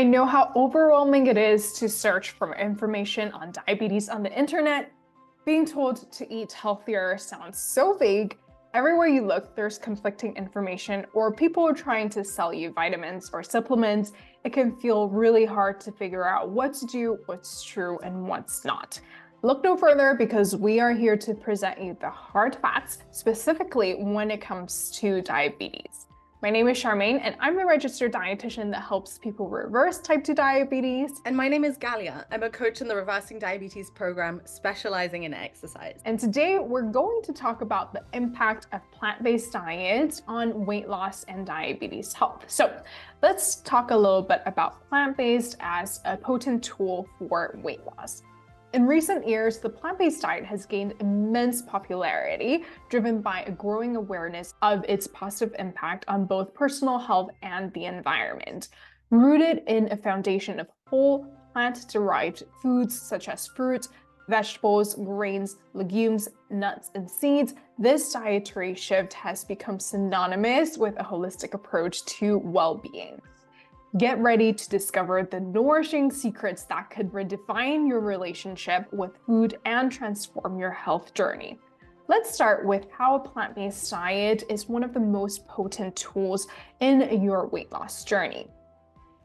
I know how overwhelming it is to search for information on diabetes on the internet. Being told to eat healthier sounds so vague. Everywhere you look, there's conflicting information, or people are trying to sell you vitamins or supplements. It can feel really hard to figure out what to do, what's true, and what's not. Look no further because we are here to present you the hard facts, specifically when it comes to diabetes. My name is Charmaine, and I'm a registered dietitian that helps people reverse type 2 diabetes. And my name is Galia. I'm a coach in the Reversing Diabetes program, specializing in exercise. And today we're going to talk about the impact of plant-based diets on weight loss and diabetes health. So let's talk a little bit about plant-based as a potent tool for weight loss. In recent years, the plant-based diet has gained immense popularity, driven by a growing awareness of its positive impact on both personal health and the environment. Rooted in a foundation of whole plant-derived foods such as fruit, vegetables, grains, legumes, nuts, and seeds, this dietary shift has become synonymous with a holistic approach to well-being. Get ready to discover the nourishing secrets that could redefine your relationship with food and transform your health journey. Let's start with how a plant-based diet is one of the most potent tools in your weight loss journey.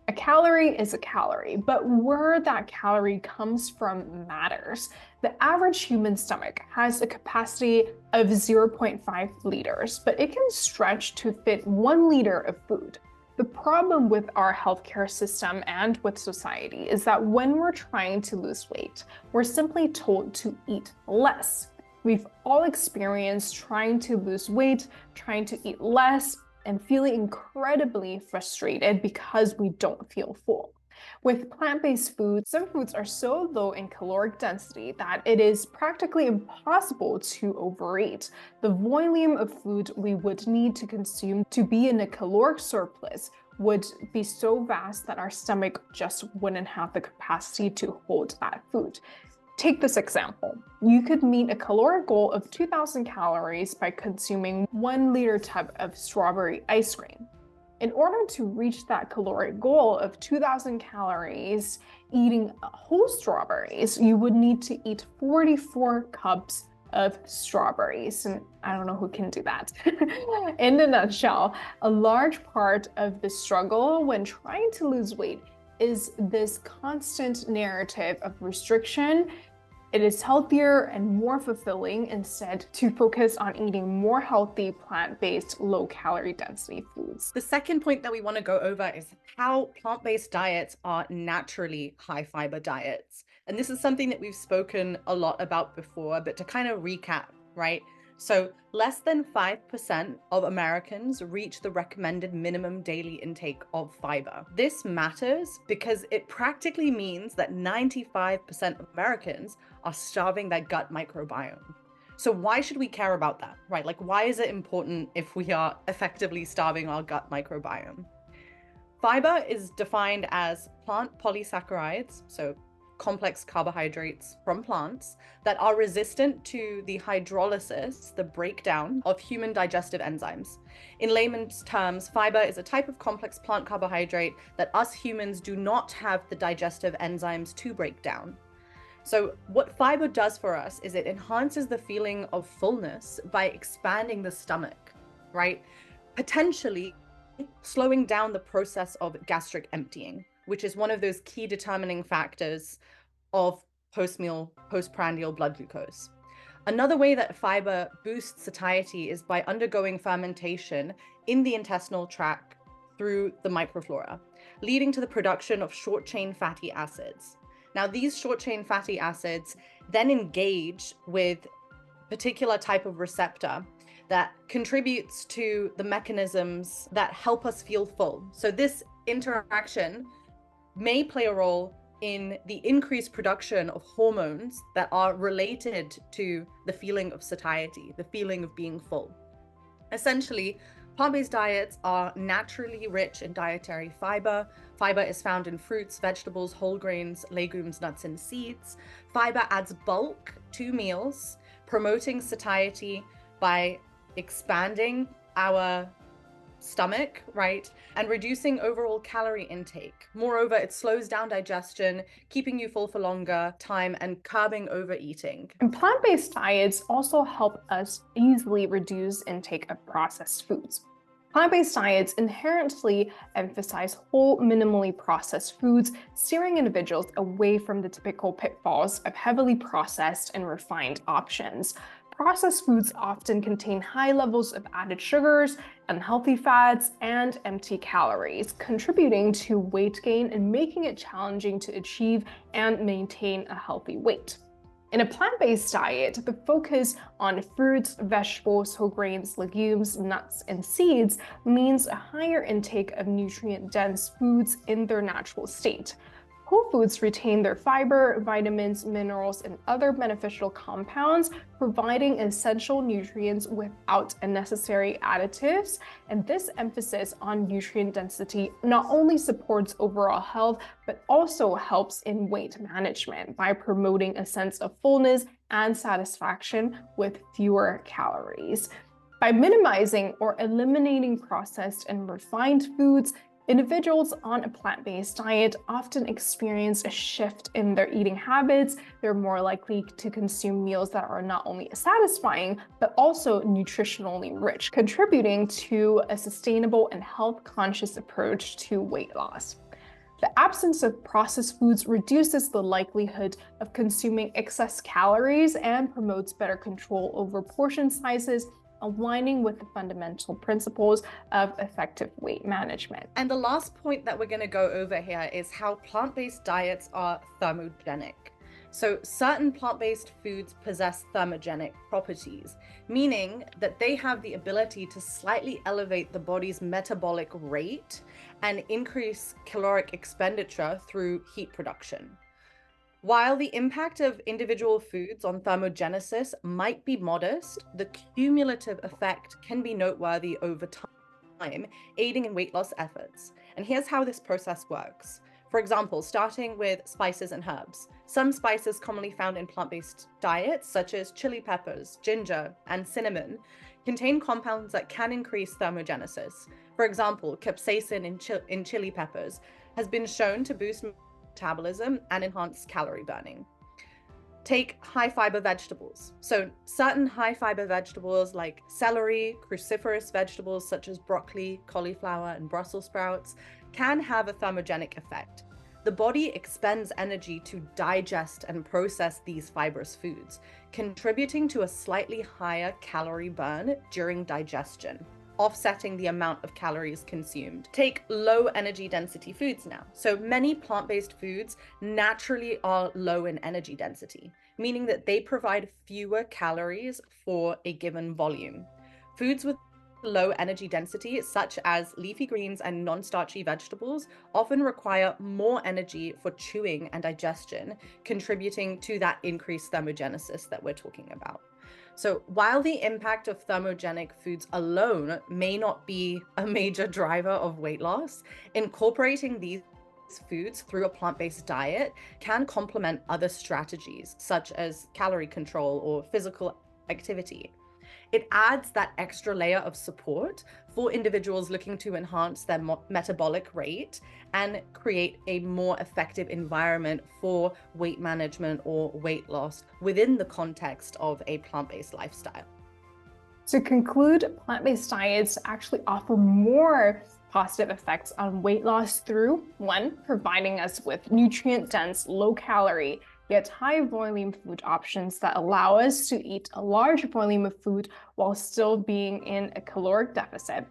A calorie is a calorie, but where that calorie comes from matters. The average human stomach has a capacity of 0.5 liters, but it can stretch to fit 1 liter of food. The problem with our healthcare system and with society is that when we're trying to lose weight, we're simply told to eat less. We've all experienced trying to lose weight, trying to eat less, and feeling incredibly frustrated because we don't feel full. With plant-based foods, some foods are so low in caloric density that it is practically impossible to overeat. The volume of food we would need to consume to be in a caloric surplus would be so vast that our stomach just wouldn't have the capacity to hold that food. Take this example. You could meet a caloric goal of 2,000 calories by consuming 1 liter tub of strawberry ice cream. In order to reach that caloric goal of 2,000 calories, eating whole strawberries, you would need to eat 44 cups of strawberries. And I don't know who can do that. In a nutshell, a large part of the struggle when trying to lose weight is this constant narrative of restriction. It is healthier and more fulfilling instead to focus on eating more healthy, plant-based, low-calorie density foods. The second point that we want to go over is how plant-based diets are naturally high-fiber diets. And this is something that we've spoken a lot about before, but to kind of recap, right? So less than 5% of Americans reach the recommended minimum daily intake of fiber. This matters because it practically means that 95% of Americans are starving their gut microbiome. So why should we care about that, right? Like, why is it important if we are effectively starving our gut microbiome? Fiber is defined as plant polysaccharides, so complex carbohydrates from plants that are resistant to the hydrolysis, the breakdown of human digestive enzymes. In layman's terms, fiber is a type of complex plant carbohydrate that us humans do not have the digestive enzymes to break down. So what fiber does for us is it enhances the feeling of fullness by expanding the stomach, right? Potentially slowing down the process of gastric emptying, which is one of those key determining factors of post-meal, postprandial blood glucose. Another way that fiber boosts satiety is by undergoing fermentation in the intestinal tract through the microflora, leading to the production of short-chain fatty acids. Now, these short-chain fatty acids then engage with a particular type of receptor that contributes to the mechanisms that help us feel full. So this interaction may play a role in the increased production of hormones that are related to the feeling of satiety, the feeling of being full. Essentially, plant-based diets are naturally rich in dietary fiber. Fiber is found in fruits, vegetables, whole grains, legumes, nuts, and seeds. Fiber adds bulk to meals, promoting satiety by expanding our stomach, right? And reducing overall calorie intake. Moreover, it slows down digestion, keeping you full for longer time and curbing overeating. And plant-based diets also help us easily reduce intake of processed foods. Plant-based diets inherently emphasize whole, minimally processed foods, steering individuals away from the typical pitfalls of heavily processed and refined options. Processed foods often contain high levels of added sugars, unhealthy fats, and empty calories, contributing to weight gain and making it challenging to achieve and maintain a healthy weight. In a plant-based diet, the focus on fruits, vegetables, whole grains, legumes, nuts, and seeds means a higher intake of nutrient-dense foods in their natural state. Whole foods retain their fiber, vitamins, minerals, and other beneficial compounds, providing essential nutrients without unnecessary additives. And this emphasis on nutrient density not only supports overall health, but also helps in weight management by promoting a sense of fullness and satisfaction with fewer calories. By minimizing or eliminating processed and refined foods, individuals on a plant-based diet often experience a shift in their eating habits. They're more likely to consume meals that are not only satisfying, but also nutritionally rich, contributing to a sustainable and health-conscious approach to weight loss. The absence of processed foods reduces the likelihood of consuming excess calories and promotes better control over portion sizes, aligning with the fundamental principles of effective weight management. And the last point that we're going to go over here is how plant-based diets are thermogenic. So certain plant-based foods possess thermogenic properties, meaning that they have the ability to slightly elevate the body's metabolic rate and increase caloric expenditure through heat production. While the impact of individual foods on thermogenesis might be modest, the cumulative effect can be noteworthy over time, aiding in weight loss efforts. And here's how this process works. For example, starting with spices and herbs. Some spices commonly found in plant-based diets, such as chili peppers, ginger, and cinnamon, contain compounds that can increase thermogenesis. For example, capsaicin in chili peppers has been shown to boost metabolism and enhance calorie burning. Take high fiber vegetables. So certain high fiber vegetables like celery, cruciferous vegetables such as broccoli, cauliflower, and Brussels sprouts can have a thermogenic effect. The body expends energy to digest and process these fibrous foods, contributing to a slightly higher calorie burn during digestion, offsetting the amount of calories consumed. Take low energy density foods now. So many plant-based foods naturally are low in energy density, meaning that they provide fewer calories for a given volume. Foods with low energy density, such as leafy greens and non-starchy vegetables, often require more energy for chewing and digestion, contributing to that increased thermogenesis that we're talking about. So while the impact of thermogenic foods alone may not be a major driver of weight loss, incorporating these foods through a plant-based diet can complement other strategies, such as calorie control or physical activity. It adds that extra layer of support for individuals looking to enhance their metabolic rate and create a more effective environment for weight management or weight loss within the context of a plant-based lifestyle. To conclude, plant-based diets actually offer more positive effects on weight loss through, one, providing us with nutrient-dense, low-calorie, yet high volume food options that allow us to eat a large volume of food while still being in a caloric deficit.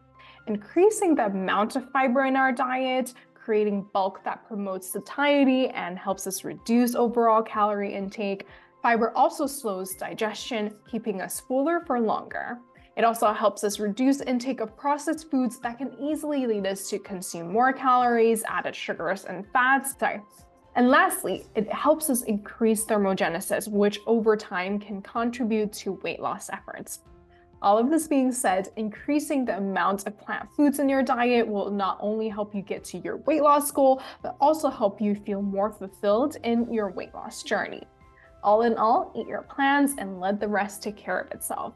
Increasing the amount of fiber in our diet, creating bulk that promotes satiety and helps us reduce overall calorie intake. Fiber also slows digestion, keeping us fuller for longer. It also helps us reduce intake of processed foods that can easily lead us to consume more calories, added sugars, and fats. And lastly, it helps us increase thermogenesis, which over time can contribute to weight loss efforts. All of this being said, increasing the amount of plant foods in your diet will not only help you get to your weight loss goal, but also help you feel more fulfilled in your weight loss journey. All in all, eat your plans and let the rest take care of itself.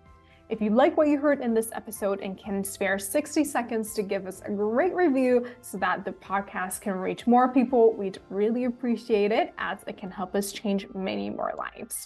If you like what you heard in this episode and can spare 60 seconds to give us a great review so that the podcast can reach more people, we'd really appreciate it, as it can help us change many more lives.